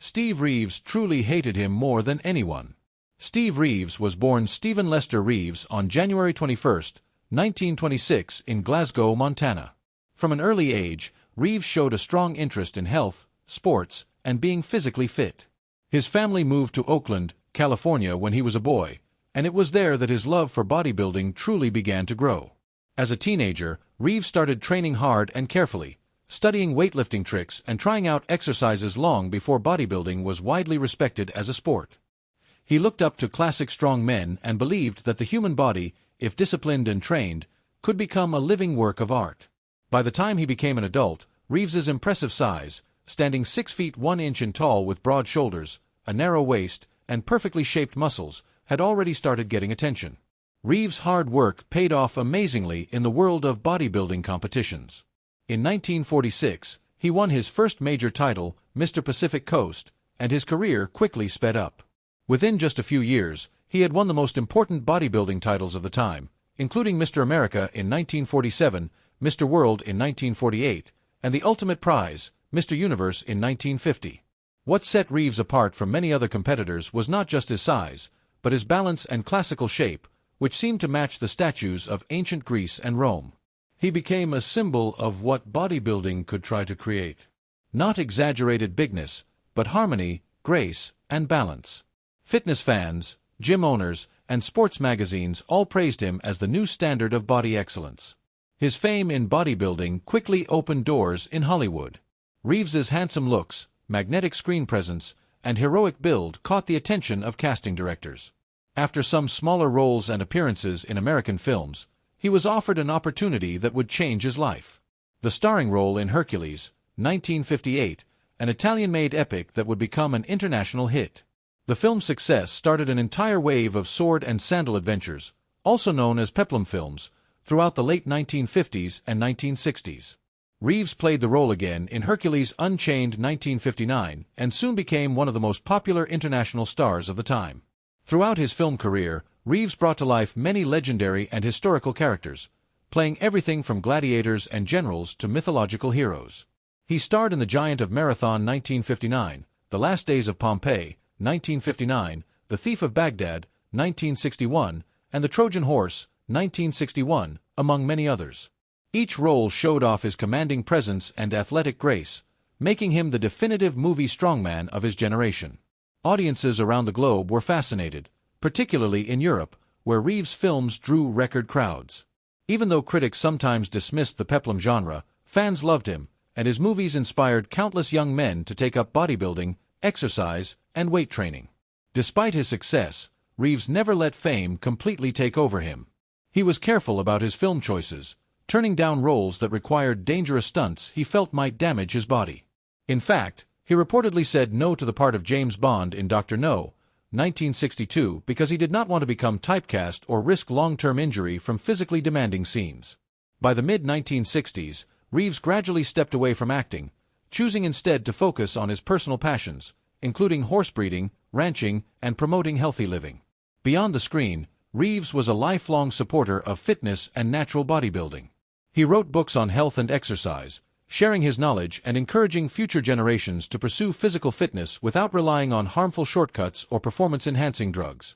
Steve Reeves truly hated him more than anyone. Steve Reeves was born Stephen Lester Reeves on January 21, 1926 in Glasgow, Montana. From an early age, Reeves showed a strong interest in health, sports, and being physically fit. His family moved to Oakland, California when he was a boy, and it was there that his love for bodybuilding truly began to grow. As a teenager, Reeves started training hard and carefully, studying weightlifting tricks and trying out exercises long before bodybuilding was widely respected as a sport. He looked up to classic strong men and believed that the human body, if disciplined and trained, could become a living work of art. By the time he became an adult, Reeves's impressive size, standing 6 feet 1 inch tall with broad shoulders, a narrow waist, and perfectly shaped muscles, had already started getting attention. Reeves' hard work paid off amazingly in the world of bodybuilding competitions. In 1946, he won his first major title, Mr. Pacific Coast, and his career quickly sped up. Within just a few years, he had won the most important bodybuilding titles of the time, including Mr. America in 1947, Mr. World in 1948, and the ultimate prize, Mr. Universe in 1950. What set Reeves apart from many other competitors was not just his size, but his balance and classical shape, which seemed to match the statues of ancient Greece and Rome. He became a symbol of what bodybuilding could try to create. Not exaggerated bigness, but harmony, grace, and balance. Fitness fans, gym owners, and sports magazines all praised him as the new standard of body excellence. His fame in bodybuilding quickly opened doors in Hollywood. Reeves's handsome looks, magnetic screen presence, and heroic build caught the attention of casting directors. After some smaller roles and appearances in American films, he was offered an opportunity that would change his life. The starring role in Hercules, 1958, an Italian-made epic that would become an international hit. The film's success started an entire wave of sword and sandal adventures, also known as peplum films, throughout the late 1950s and 1960s. Reeves played the role again in Hercules Unchained 1959 and soon became one of the most popular international stars of the time. Throughout his film career, Reeves brought to life many legendary and historical characters, playing everything from gladiators and generals to mythological heroes. He starred in The Giant of Marathon 1959, The Last Days of Pompeii 1959, The Thief of Baghdad 1961, and The Trojan Horse 1961, among many others. Each role showed off his commanding presence and athletic grace, making him the definitive movie strongman of his generation. Audiences around the globe were fascinated, particularly in Europe, where Reeves' films drew record crowds. Even though critics sometimes dismissed the peplum genre, fans loved him, and his movies inspired countless young men to take up bodybuilding, exercise, and weight training. Despite his success, Reeves never let fame completely take over him. He was careful about his film choices, turning down roles that required dangerous stunts he felt might damage his body. In fact, he reportedly said no to the part of James Bond in Dr. No, 1962 because he did not want to become typecast or risk long-term injury from physically demanding scenes. By the mid-1960s, Reeves gradually stepped away from acting, choosing instead to focus on his personal passions, including horse breeding, ranching, and promoting healthy living. Beyond the screen, Reeves was a lifelong supporter of fitness and natural bodybuilding. He wrote books on health and exercise, sharing his knowledge and encouraging future generations to pursue physical fitness without relying on harmful shortcuts or performance-enhancing drugs.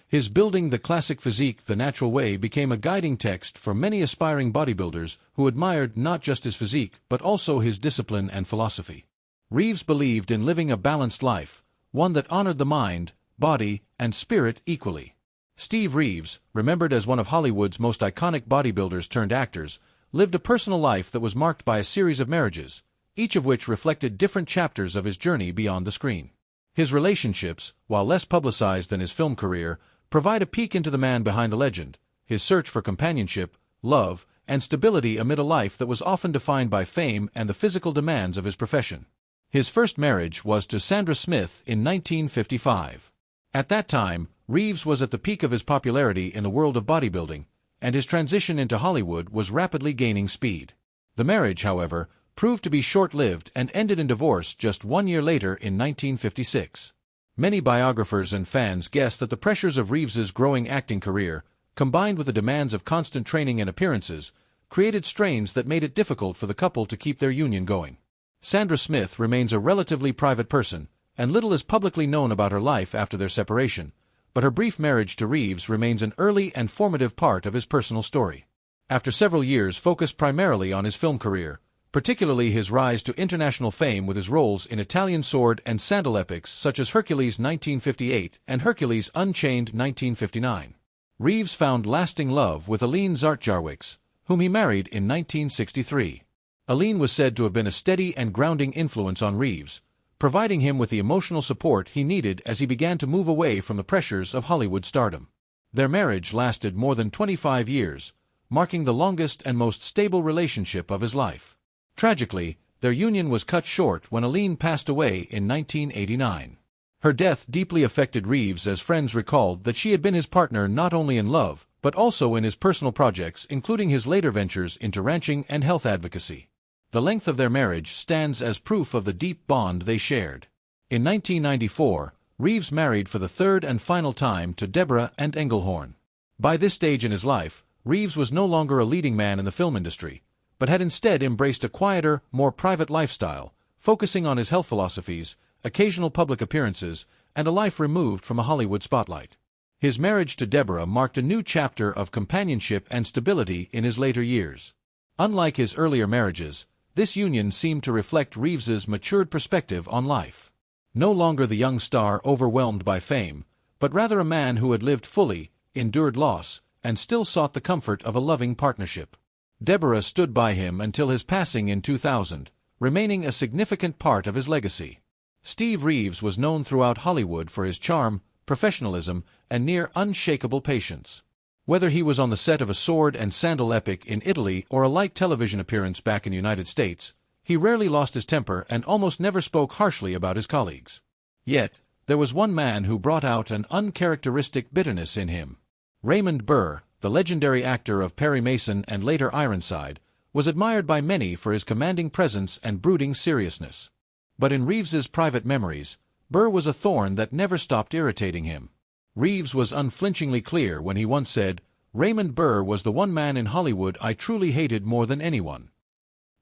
His Building the Classic Physique the Natural Way became a guiding text for many aspiring bodybuilders who admired not just his physique but also his discipline and philosophy. Reeves believed in living a balanced life, one that honored the mind, body, and spirit equally. Steve Reeves, remembered as one of Hollywood's most iconic bodybuilders turned actors, lived a personal life that was marked by a series of marriages, each of which reflected different chapters of his journey beyond the screen. His relationships, while less publicized than his film career, provide a peek into the man behind the legend, his search for companionship, love, and stability amid a life that was often defined by fame and the physical demands of his profession. His first marriage was to Sandra Smith in 1955. At that time, Reeves was at the peak of his popularity in the world of bodybuilding, and his transition into Hollywood was rapidly gaining speed. The marriage, however, proved to be short-lived and ended in divorce just 1 year later in 1956. Many biographers and fans guess that the pressures of Reeves's growing acting career, combined with the demands of constant training and appearances, created strains that made it difficult for the couple to keep their union going. Sandra Smith remains a relatively private person, and little is publicly known about her life after their separation, but her brief marriage to Reeves remains an early and formative part of his personal story. After several years focused primarily on his film career, particularly his rise to international fame with his roles in Italian sword and sandal epics such as Hercules 1958 and Hercules Unchained 1959, Reeves found lasting love with Aline Zartjarwicz, whom he married in 1963. Aline was said to have been a steady and grounding influence on Reeves, providing him with the emotional support he needed as he began to move away from the pressures of Hollywood stardom. Their marriage lasted more than 25 years, marking the longest and most stable relationship of his life. Tragically, their union was cut short when Aline passed away in 1989. Her death deeply affected Reeves, as friends recalled that she had been his partner not only in love, but also in his personal projects, including his later ventures into ranching and health advocacy. The length of their marriage stands as proof of the deep bond they shared. In 1994, Reeves married for the third and final time to Deborah and Engelhorn. By this stage in his life, Reeves was no longer a leading man in the film industry, but had instead embraced a quieter, more private lifestyle, focusing on his health philosophies, occasional public appearances, and a life removed from a Hollywood spotlight. His marriage to Deborah marked a new chapter of companionship and stability in his later years. Unlike his earlier marriages, this union seemed to reflect Reeves's matured perspective on life. No longer the young star overwhelmed by fame, but rather a man who had lived fully, endured loss, and still sought the comfort of a loving partnership. Deborah stood by him until his passing in 2000, remaining a significant part of his legacy. Steve Reeves was known throughout Hollywood for his charm, professionalism, and near unshakable patience. Whether he was on the set of a sword and sandal epic in Italy or a light television appearance back in the United States, he rarely lost his temper and almost never spoke harshly about his colleagues. Yet, there was one man who brought out an uncharacteristic bitterness in him. Raymond Burr, the legendary actor of Perry Mason and later Ironside, was admired by many for his commanding presence and brooding seriousness. But in Reeves's private memories, Burr was a thorn that never stopped irritating him. Reeves was unflinchingly clear when he once said, "Raymond Burr was the one man in Hollywood I truly hated more than anyone."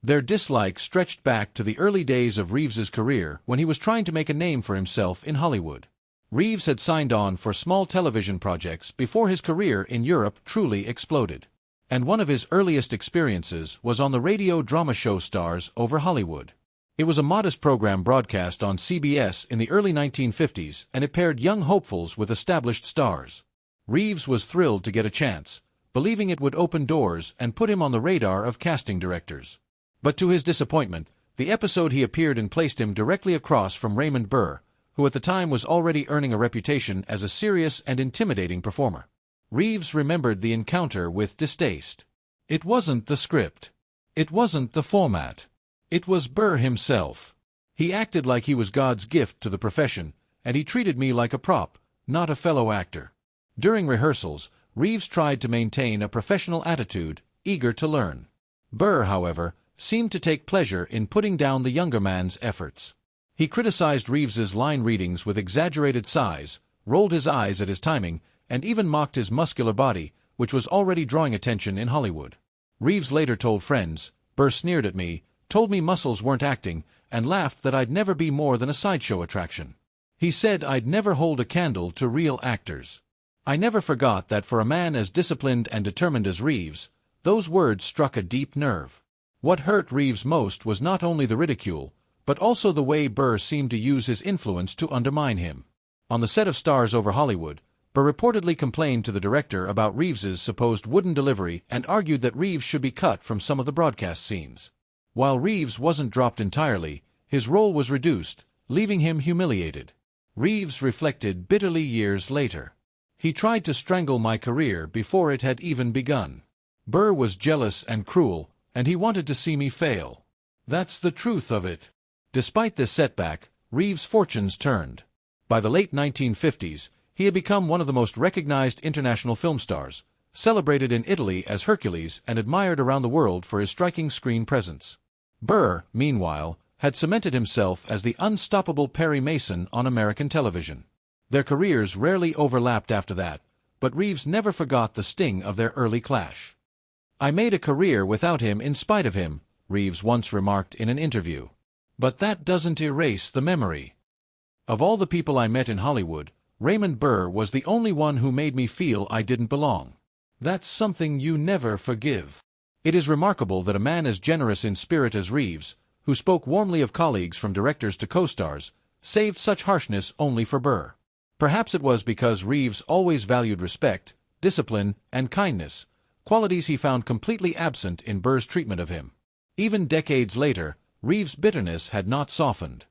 Their dislike stretched back to the early days of Reeves's career when he was trying to make a name for himself in Hollywood. Reeves had signed on for small television projects before his career in Europe truly exploded. And one of his earliest experiences was on the radio drama show Stars Over Hollywood. It was a modest program broadcast on CBS in the early 1950s, and it paired young hopefuls with established stars. Reeves was thrilled to get a chance, believing it would open doors and put him on the radar of casting directors. But to his disappointment, the episode he appeared in placed him directly across from Raymond Burr, who at the time was already earning a reputation as a serious and intimidating performer. Reeves remembered the encounter with distaste. It wasn't the script. It wasn't the format. It was Burr himself. He acted like he was God's gift to the profession, and he treated me like a prop, not a fellow actor. During rehearsals, Reeves tried to maintain a professional attitude, eager to learn. Burr, however, seemed to take pleasure in putting down the younger man's efforts. He criticized Reeves's line readings with exaggerated sighs, rolled his eyes at his timing, and even mocked his muscular body, which was already drawing attention in Hollywood. Reeves later told friends, "Burr sneered at me, told me muscles weren't acting, and laughed that I'd never be more than a sideshow attraction. He said I'd never hold a candle to real actors." I never forgot that for a man as disciplined and determined as Reeves, those words struck a deep nerve. What hurt Reeves most was not only the ridicule, but also the way Burr seemed to use his influence to undermine him. On the set of Stars Over Hollywood, Burr reportedly complained to the director about Reeves's supposed wooden delivery and argued that Reeves should be cut from some of the broadcast scenes. While Reeves wasn't dropped entirely, his role was reduced, leaving him humiliated. Reeves reflected bitterly years later. "He tried to strangle my career before it had even begun. Burr was jealous and cruel, and he wanted to see me fail. That's the truth of it." Despite this setback, Reeves' fortunes turned. By the late 1950s, he had become one of the most recognized international film stars, celebrated in Italy as Hercules and admired around the world for his striking screen presence. Burr, meanwhile, had cemented himself as the unstoppable Perry Mason on American television. Their careers rarely overlapped after that, but Reeves never forgot the sting of their early clash. "I made a career without him in spite of him," Reeves once remarked in an interview. "But that doesn't erase the memory." Of all the people I met in Hollywood, Raymond Burr was the only one who made me feel I didn't belong. That's something you never forgive. It is remarkable that a man as generous in spirit as Reeves, who spoke warmly of colleagues from directors to co-stars, saved such harshness only for Burr. Perhaps it was because Reeves always valued respect, discipline, and kindness, qualities he found completely absent in Burr's treatment of him. Even decades later, Reeves' bitterness had not softened.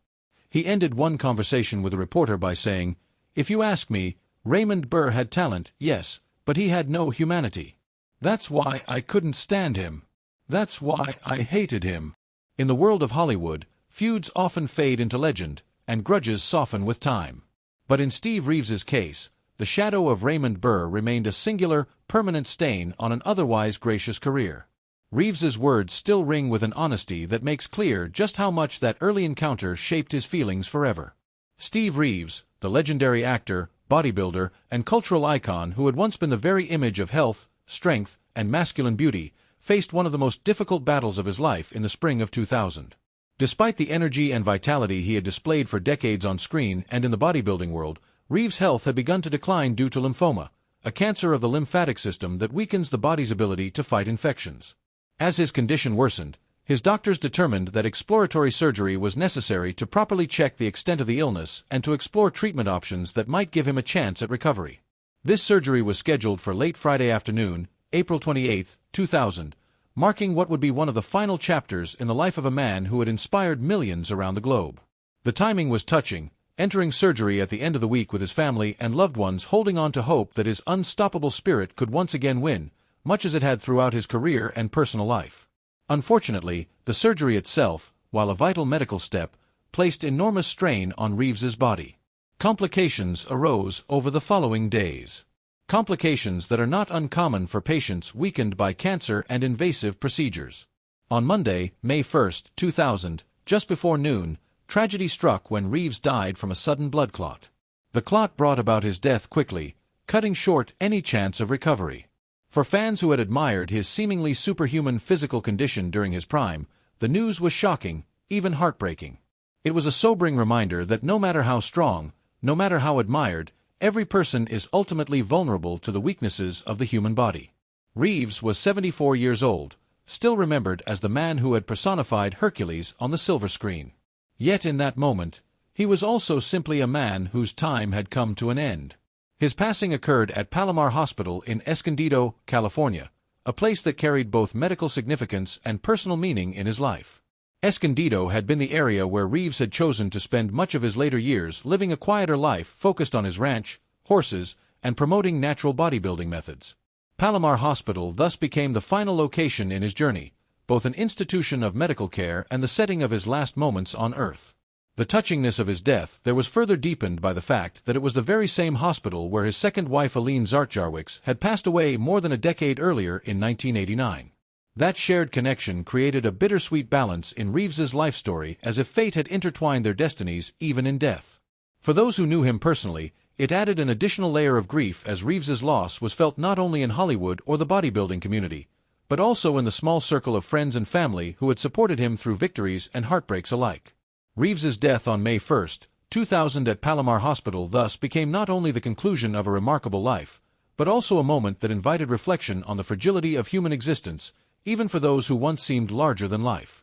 He ended one conversation with a reporter by saying, "If you ask me, Raymond Burr had talent, yes, but he had no humanity. That's why I couldn't stand him. That's why I hated him." In the world of Hollywood, feuds often fade into legend, and grudges soften with time. But in Steve Reeves's case, the shadow of Raymond Burr remained a singular, permanent stain on an otherwise gracious career. Reeves's words still ring with an honesty that makes clear just how much that early encounter shaped his feelings forever. Steve Reeves, the legendary actor, bodybuilder, and cultural icon who had once been the very image of health, strength, and masculine beauty, faced one of the most difficult battles of his life in the spring of 2000. Despite the energy and vitality he had displayed for decades on screen and in the bodybuilding world, Reeves' health had begun to decline due to lymphoma, a cancer of the lymphatic system that weakens the body's ability to fight infections. As his condition worsened, his doctors determined that exploratory surgery was necessary to properly check the extent of the illness and to explore treatment options that might give him a chance at recovery. This surgery was scheduled for late Friday afternoon, April 28, 2000, marking what would be one of the final chapters in the life of a man who had inspired millions around the globe. The timing was touching, entering surgery at the end of the week with his family and loved ones holding on to hope that his unstoppable spirit could once again win, much as it had throughout his career and personal life. Unfortunately, the surgery itself, while a vital medical step, placed enormous strain on Reeves's body. Complications arose over the following days. Complications that are not uncommon for patients weakened by cancer and invasive procedures. On Monday, May 1, 2000, just before noon, tragedy struck when Reeves died from a sudden blood clot. The clot brought about his death quickly, cutting short any chance of recovery. For fans who had admired his seemingly superhuman physical condition during his prime, the news was shocking, even heartbreaking. It was a sobering reminder that no matter how strong, no matter how admired, every person is ultimately vulnerable to the weaknesses of the human body. Reeves was 74 years old, still remembered as the man who had personified Hercules on the silver screen. Yet in that moment, he was also simply a man whose time had come to an end. His passing occurred at Palomar Hospital in Escondido, California, a place that carried both medical significance and personal meaning in his life. Escondido had been the area where Reeves had chosen to spend much of his later years living a quieter life focused on his ranch, horses, and promoting natural bodybuilding methods. Palomar Hospital thus became the final location in his journey, both an institution of medical care and the setting of his last moments on Earth. The touchingness of his death there was further deepened by the fact that it was the very same hospital where his second wife Aline Zartjarwicz had passed away more than a decade earlier in 1989. That shared connection created a bittersweet balance in Reeves's life story, as if fate had intertwined their destinies even in death. For those who knew him personally, it added an additional layer of grief, as Reeves's loss was felt not only in Hollywood or the bodybuilding community, but also in the small circle of friends and family who had supported him through victories and heartbreaks alike. Reeves's death on May 1, 2000 at Palomar Hospital thus became not only the conclusion of a remarkable life, but also a moment that invited reflection on the fragility of human existence, even for those who once seemed larger than life.